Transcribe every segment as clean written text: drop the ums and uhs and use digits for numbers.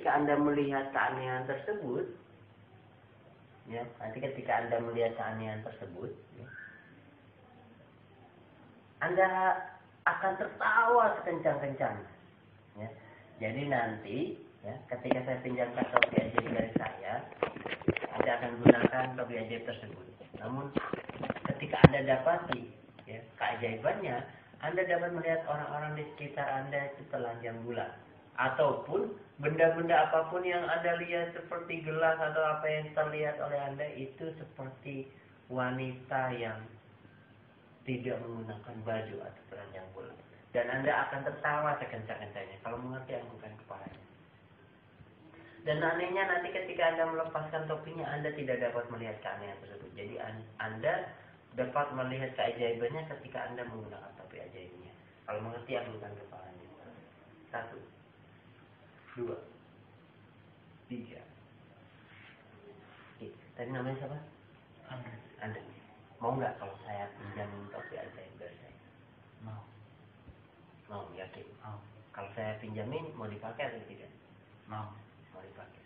ketika Anda melihat keanehan tersebut, ya, nanti ketika Anda melihat keanehan tersebut, ya, Anda akan tertawa sekencang-kencangnya. Ya. Jadi nanti, ya, ketika saya pinjamkan topi ajaib dari saya, Anda akan gunakan topi ajaib tersebut. Namun, ketika Anda dapati, ya, keajaibannya, Anda dapat melihat orang-orang di sekitar Anda itu telanjang bulat. Ataupun benda-benda apapun yang Anda lihat seperti gelas atau apa yang terlihat oleh Anda itu seperti wanita yang tidak menggunakan baju atau telanjang bulat. Dan Anda akan tertawa sekencang-kencangnya kalau mengerti anggukan kepalanya. Dan anehnya nanti ketika Anda melepaskan topinya, Anda tidak dapat melihat keanehan tersebut. Jadi Anda dapat melihat keajaibannya ketika Anda menggunakan topi ajaibnya. Kalau mengerti anggukan kepalanya. 1, 2, 3. Oke, tadi namanya siapa? Andre. Mau nggak kalau saya pinjam topi ajaib dari saya? Mau. Mau, yakin? Mau. Kalau saya pinjamin, mau dipakai atau tidak? Mau. Mau dipakai.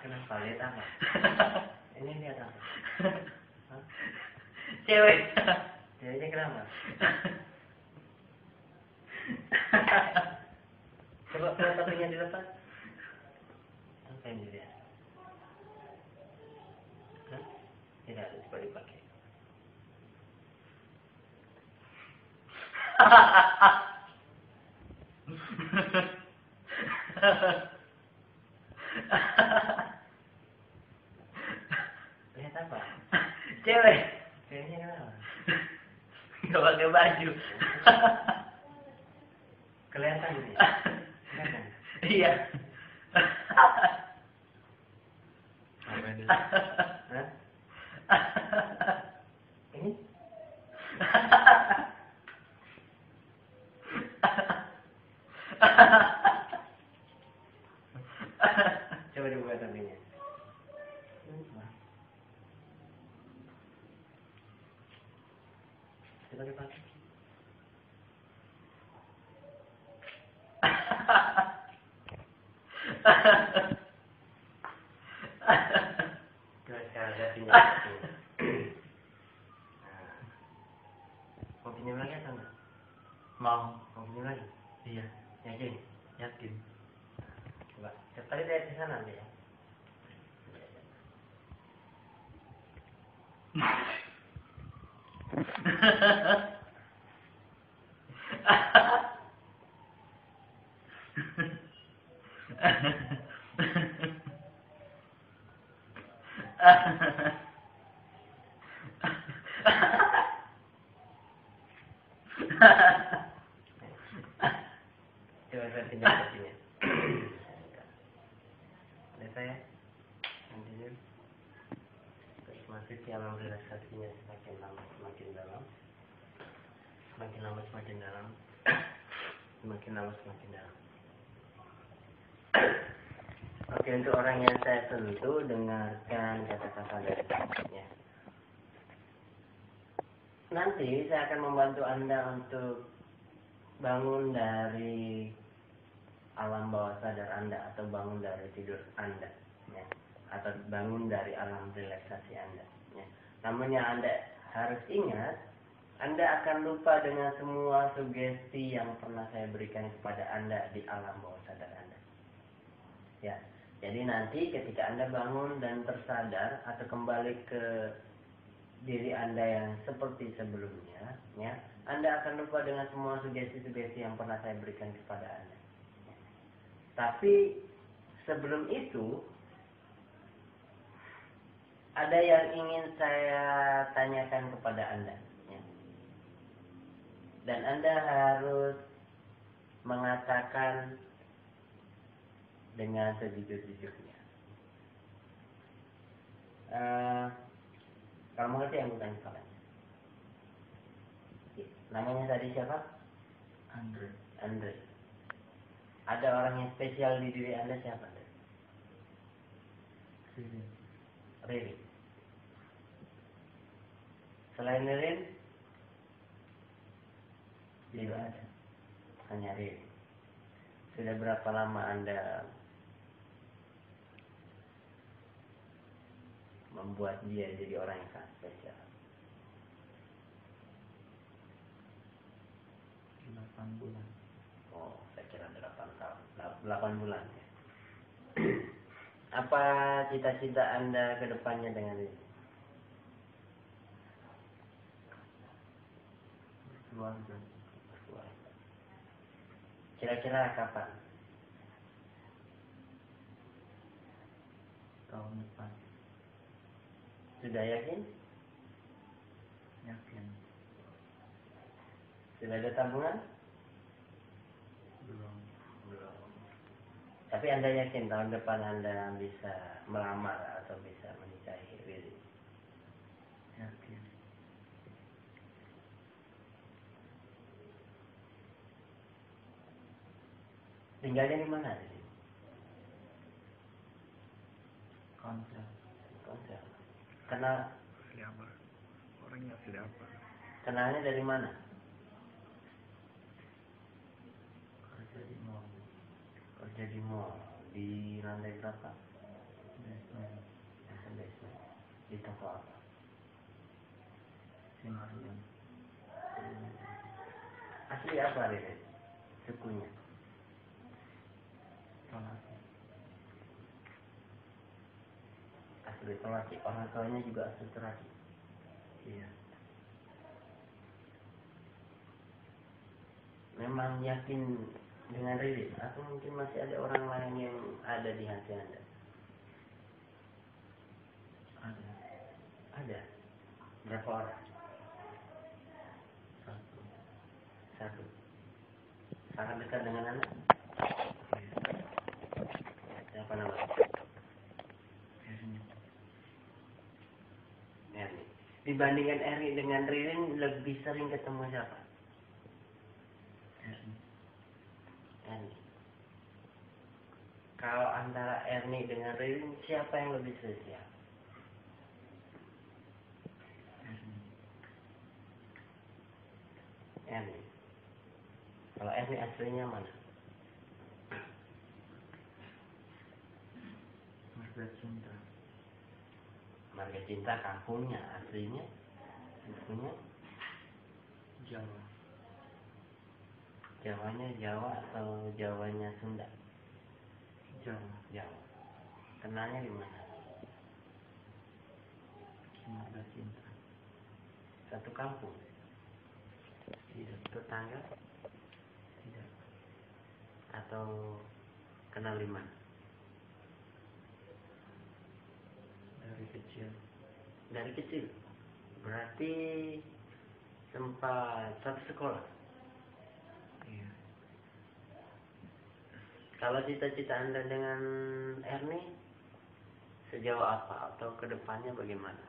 Kenapa? Lihat apa? Ini lihat apa? Hah? Cewek. Ceweknya kenapa? Coba kalau topinya dilepas. Apa yang dilihat? Hah? Tidak, coba dipakai. Lihat apa? Cewek. Ceweknya kenapa? Gak pakai baju. Kelihatan ini? Kelihatan? Iya. Hah? Ini? Coba dibuka topinya. Coba dipakai. Coba sekarang saya pinjam topinya. Mau pinjam lagi atau enggak? Mau. Mau pinjam lagi? Iya. Yakin? Yakin. Coba. Tadi dari di sana nanti ya. Coba saya pinjam topinya. Lihat saya. Nanti terus masuk ke alam relaksasinya semakin lama semakin dalam. Semakin lama semakin dalam. Semakin lama semakin dalam. Oke, untuk orang yang saya sentuh, dengarkan kata-kata dari saya. Nanti saya akan membantu Anda untuk bangun dari alam bawah sadar Anda atau bangun dari tidur Anda, ya. Atau bangun dari alam relaksasi Anda, ya. Namun yang Anda harus ingat, Anda akan lupa dengan semua sugesti yang pernah saya berikan kepada Anda di alam bawah sadar Anda, ya. Jadi nanti ketika Anda bangun dan tersadar atau kembali ke diri Anda yang seperti sebelumnya, ya, Anda akan lupa dengan semua sugesti-sugesti yang pernah saya berikan kepada Anda. Tapi sebelum itu ada yang ingin saya tanyakan kepada Anda, ya. Dan Anda harus mengatakan dengan sejujur-jujurnya. Kalau mengerti yang bukan kepalanya. Namanya tadi siapa? Andre. Andre. Ada orang yang spesial di diri Anda siapa? Ririn. Selain Ririn? Tidak ada. Hanya Ririn. Sudah berapa lama Anda membuat dia jadi orang yang sangat spesial? 8 bulan. Oh, saya kira 8 tahun. 8 bulan. Apa cita-cita Anda ke depannya dengan ini? Keluarga. Kira-kira kapan? Tahun depan. Sudah yakin? Yakin. Sudah ada tabungan? Belum. Tapi Anda yakin tahun depan Anda bisa melamar atau bisa menikahi Riri? Yakin. Tinggalnya di mana? Kontrak. Kontrak. Kenal? Siapa? Orangnya siapa? Kenalnya dari mana? Kerja di mall. Kerja di mall. Di lantai berapa? Basement. Basement. Di toko apa? Sinarian. Asli apa Riri? Sukunya? Tolaki. Asli Tolaki. Orang tuanya juga asli Tolaki. Iya. Memang yakin dengan Riri? Atau mungkin masih ada orang lain yang ada di hati Anda? Ada. Ada. Berapa orang? Satu. Sangat dekat dengan Anda? Iya. Siapa namanya? Erni. Erni. Dibandingkan Erni dengan Ririn, lebih sering ketemu siapa? Erni. Erni. Kalau antara Erni dengan Ririn, siapa yang lebih spesial? Erni. Erni. Kalau Erni aslinya mana? Marga Cinta. Marga Cinta kampungnya, aslinya? Sukunya? Jawa. Jawanya Jawa atau Jawanya Sunda? Jawa. Jawa. Kenalnya di mana? Marga Cinta. Satu kampung? Tidak. Tetangga? Tidak. Atau kenal di mana? Dari kecil. Dari kecil? Berarti sempat satu sekolah? Iya. Kalau cita-cita Anda dengan Erni, sejauh apa? Atau kedepannya bagaimana?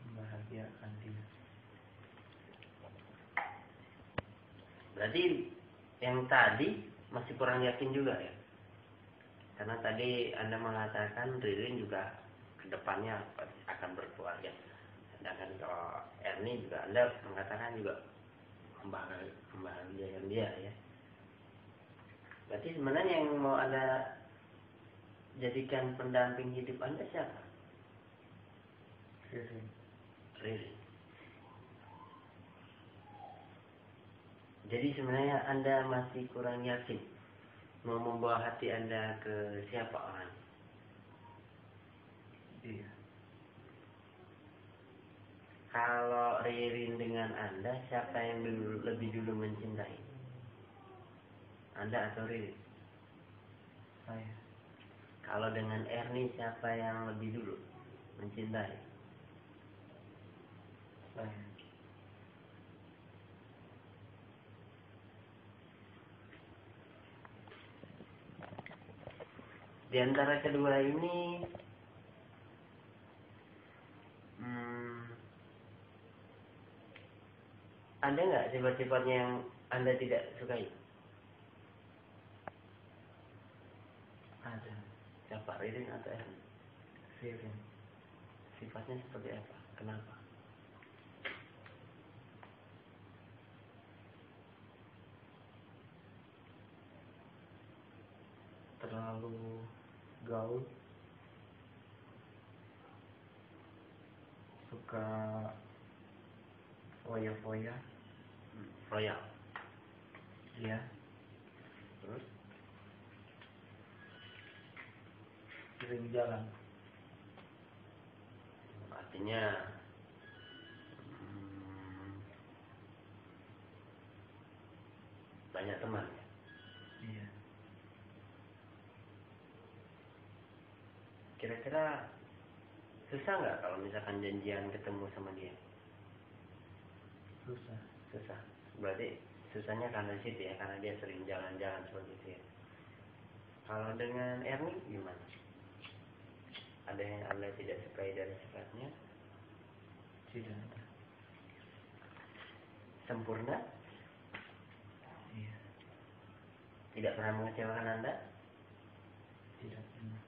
Membahagiakan dia. Berarti yang tadi masih kurang yakin juga ya? Karena tadi Anda mengatakan Ririn juga kedepannya akan berkeluarga. Sedangkan kalau Erni juga Anda mengatakan juga membahagiakan dia ya. Berarti sebenarnya yang mau Anda jadikan pendamping hidup Anda siapa? Ririn. Ririn. Jadi sebenarnya Anda masih kurang yakin mau membawa hati Anda ke siapa orang? Iya. Kalau Ririn dengan Anda, siapa yang lebih dulu mencintai? Anda atau Ririn? Saya. Kalau dengan Erni, siapa yang lebih dulu mencintai? Saya. Di antara kedua ini, Ada nggak sifat-sifatnya yang Anda tidak sukai? Ada. Siapa? Ririn atau Erni? Ririn. Sifatnya seperti apa? Kenapa? Terlalu gaul. Suka foya-foya. Royal. Iya. Terus? Sering jalan. Artinya banyak teman. Iya. Kira-kira susah nggak kalau misalkan janjian ketemu sama dia? Susah. Susah. Berarti susahnya karena situ ya, karena dia sering jalan-jalan seperti itu ya. Kalau dengan Erni gimana? Ada yang Anda tidak sukai dari sifatnya? Tidak ada. Sempurna? Iya. Tidak pernah mengecewakan Anda? Tidak pernah.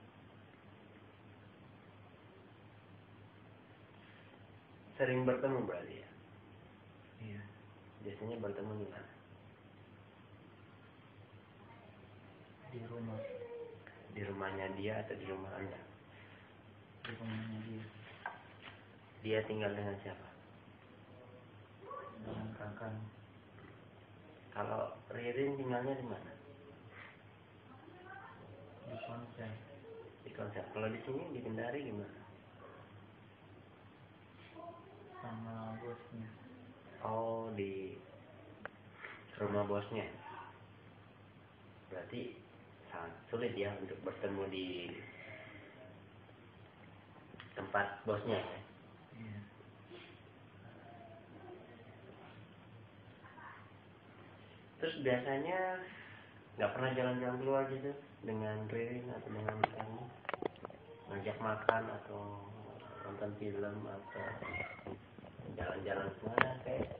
Sering bertemu berarti ya? Iya. Biasanya bertemu di mana? Di rumah. Di rumahnya dia atau di rumah Anda? Di rumahnya dia. Dia tinggal dengan siapa? Dengan kakak. Kalau Ririn tinggalnya di mana? Di Konsep. Di Konsep. Kalau di sini di Kendari gimana? Sama bosnya. Oh, di rumah bosnya. Berarti sangat sulit ya untuk bertemu di tempat bosnya ya. Iya. Terus biasanya nggak pernah jalan-jalan keluar gitu dengan Ririn atau dengan kamu, ngajak makan atau nonton film atau jalan-jalan kemana kayak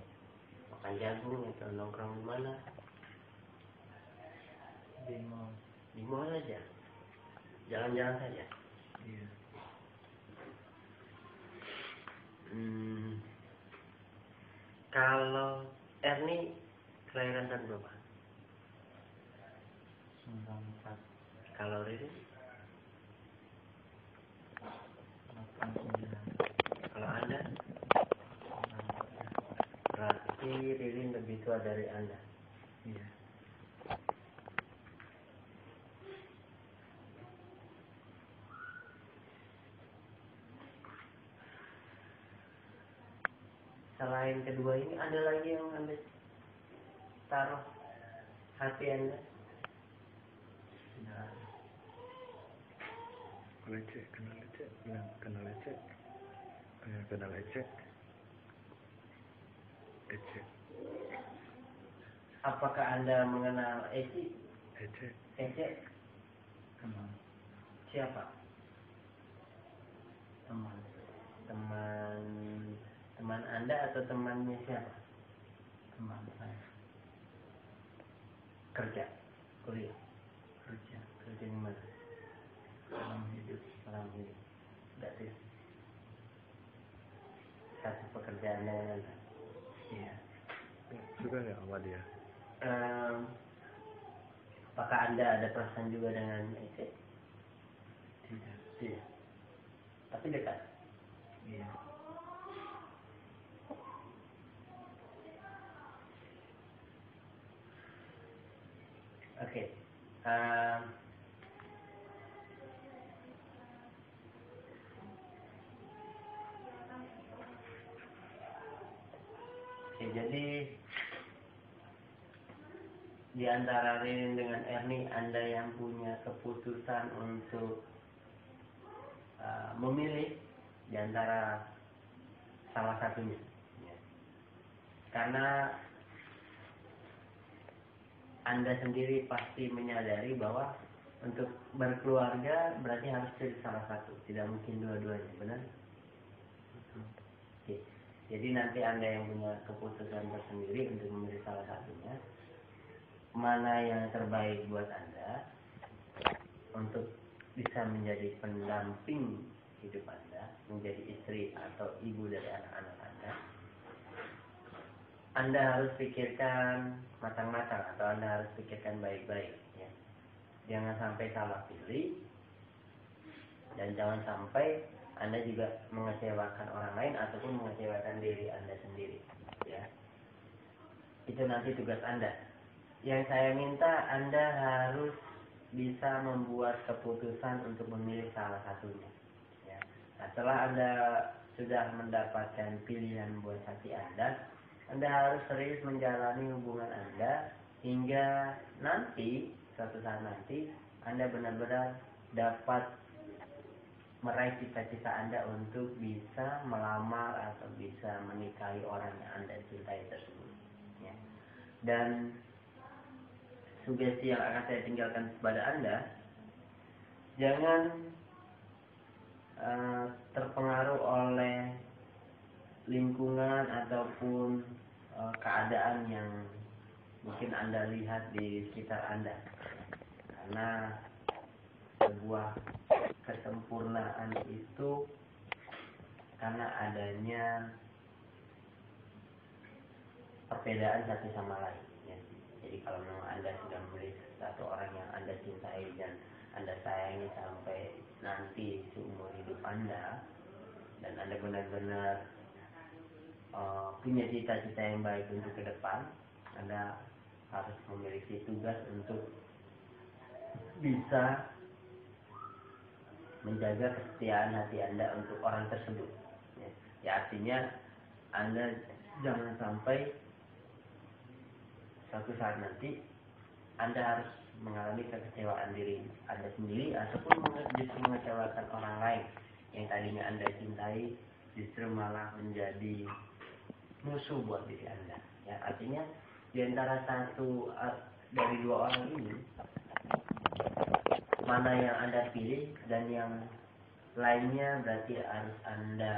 makan jagung atau nongkrong di mana? Di mall. Di mall aja, jalan-jalan saja. Iya. Kalau Erni kelahiran tahun berapa? 94. Kalau Ririn? 89. Kalau Anda? 93. Berarti Ririn lebih tua dari Anda. Iya. Selain kedua ini ada lagi yang Anda taruh hati Anda? Tidak ada. Lecek, kena lecek, bilang kena lecek, kena lecek, lecek, Apakah Anda mengenal Eci? lecek, Ece? Teman. Siapa? Teman. Teman Anda atau temannya siapa? Teman saya. Kerja? Kuliah? Kerja. Kerja di mana? Dalam hidup. Dalam hidup. Berarti satu pekerjaan dengan Anda. Iya. suka nggak sama dia? Apakah Anda ada perasaan juga dengan Ece? Tidak. Tidak. Tapi dekat. Iya. Oke. Jadi di antara Ririn dengan Erni, Anda yang punya keputusan untuk memilih di antara salah satunya. Ya. Karena Anda sendiri pasti menyadari bahwa untuk berkeluarga berarti harus pilih salah satu, tidak mungkin dua-duanya, benar? Oke. Jadi nanti Anda yang punya keputusan tersendiri untuk memilih salah satunya, mana yang terbaik buat Anda untuk bisa menjadi pendamping hidup Anda, menjadi istri atau ibu dari anak-anak Anda. Anda harus pikirkan matang-matang atau Anda harus pikirkan baik-baik. Ya. Jangan sampai salah pilih dan jangan sampai Anda juga mengecewakan orang lain ataupun mengecewakan diri Anda sendiri. Ya. Itu nanti tugas Anda. Yang saya minta Anda harus bisa membuat keputusan untuk memilih salah satunya. Ya. Nah, setelah Anda sudah mendapatkan pilihan buat hati Anda harus serius menjalani hubungan Anda hingga nanti, suatu saat nanti, Anda benar-benar dapat meraih cita-cita Anda untuk bisa melamar atau bisa menikahi orang yang Anda cintai tersebut. Ya. Dan sugesti yang akan saya tinggalkan kepada Anda, jangan terpengaruh oleh lingkungan ataupun keadaan yang mungkin Anda lihat di sekitar Anda. Karena sebuah kesempurnaan itu karena adanya perbedaan satu sama lain. Ya. Jadi kalau memang Anda sudah memilih satu orang yang Anda cintai dan Anda sayangi sampai nanti seumur hidup Anda, dan Anda benar-benar punya cita-cita yang baik untuk ke depan, Anda harus memiliki tugas untuk bisa menjaga kesetiaan hati Anda untuk orang tersebut. Ya, artinya Anda jangan sampai suatu saat nanti Anda harus mengalami kekecewaan diri Anda sendiri ataupun justru mengecewakan orang lain yang tadinya Anda cintai, justru malah menjadi musuh buat diri Anda. Ya, artinya di antara satu dari dua orang ini, mana yang Anda pilih dan yang lainnya berarti harus Anda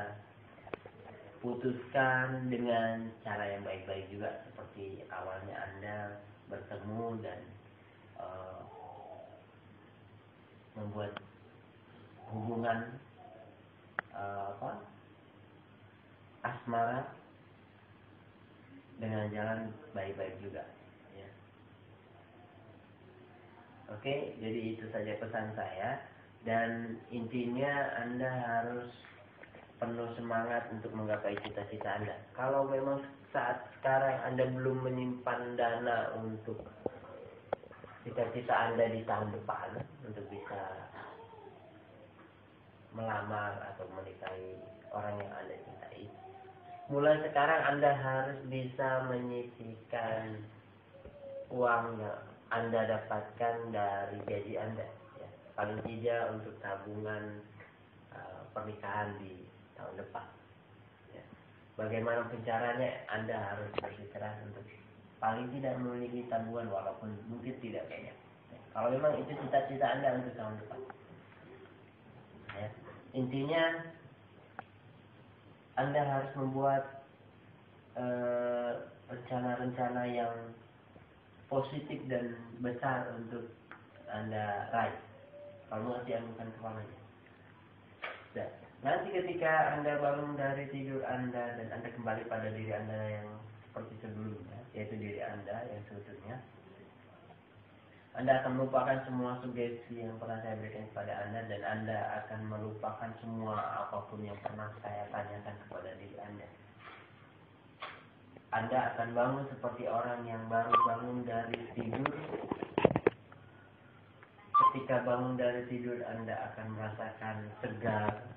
putuskan dengan cara yang baik-baik juga, seperti awalnya Anda bertemu dan membuat hubungan asmara dengan jalan baik-baik juga. Ya. Oke, jadi itu saja pesan saya, dan intinya Anda harus penuh semangat untuk menggapai cita-cita Anda. Kalau memang saat sekarang Anda belum menyimpan dana untuk cita-cita Anda di tahun depan untuk bisa melamar atau menikahi orang yang Anda cintai, mulai sekarang Anda harus bisa menyisihkan uang yang Anda dapatkan dari gaji Anda. Ya. Paling tidak untuk tabungan pernikahan di tahun depan. Ya. Bagaimana caranya? Anda harus bersikeras untuk paling tidak memiliki tabungan walaupun mungkin tidak banyak. Ya. Kalau memang itu cita-cita Anda untuk tahun depan. Ya. Intinya Anda harus membuat rencana-rencana yang positif dan besar untuk Anda raih. Kalau masih anggukan kepalanya. Dan nanti ketika Anda bangun dari tidur Anda dan Anda kembali pada diri Anda yang seperti sebelumnya, yaitu diri Anda yang seutuhnya, Anda akan melupakan semua sugesti yang pernah saya berikan kepada Anda, dan Anda akan melupakan semua apapun yang pernah saya tanyakan kepada diri Anda. Anda akan bangun seperti orang yang baru bangun dari tidur. Ketika bangun dari tidur, Anda akan merasakan segar,